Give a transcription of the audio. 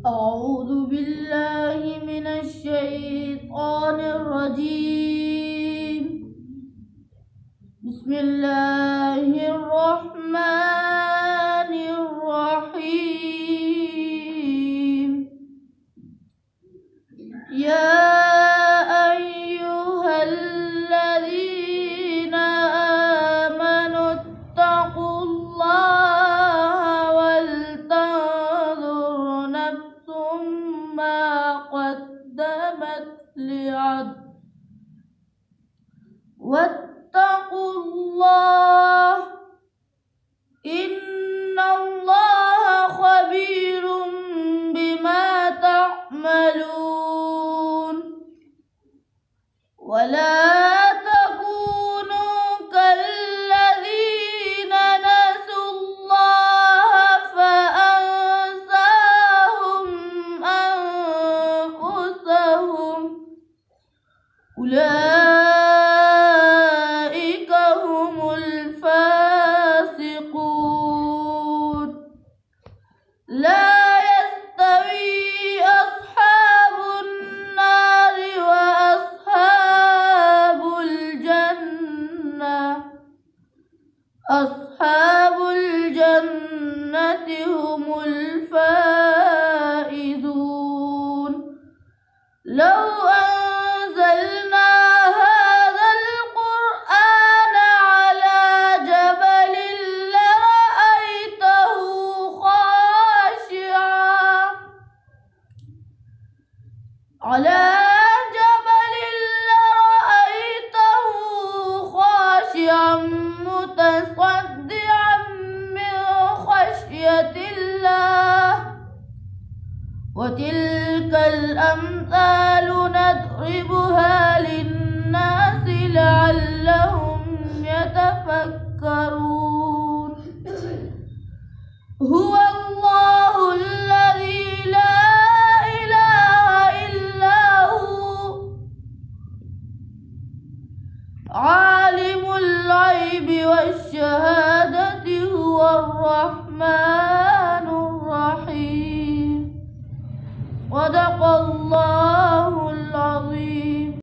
أعوذ بالله من الشيطان الرجيم. بسم الله الرحمن الرحيم. يا أيها الذين آمنوا اتقوا الله ولتنظر نفس ما قدمت لغد واتقوا الله إن الله خبير بما تعملون. ولا تكونوا كالذين نسوا الله فأنساهم أنفسهم أولئك هم الفاسقون. لا يستوي أصحاب النار وأصحاب الجنة. أصحاب الجنة هم الفائزون. لو أنزلنا هذا القرآن على جبل لرأيته خاشعا متصدعا من خشية الله. وتلك الأمثال نضربها للناس لعلهم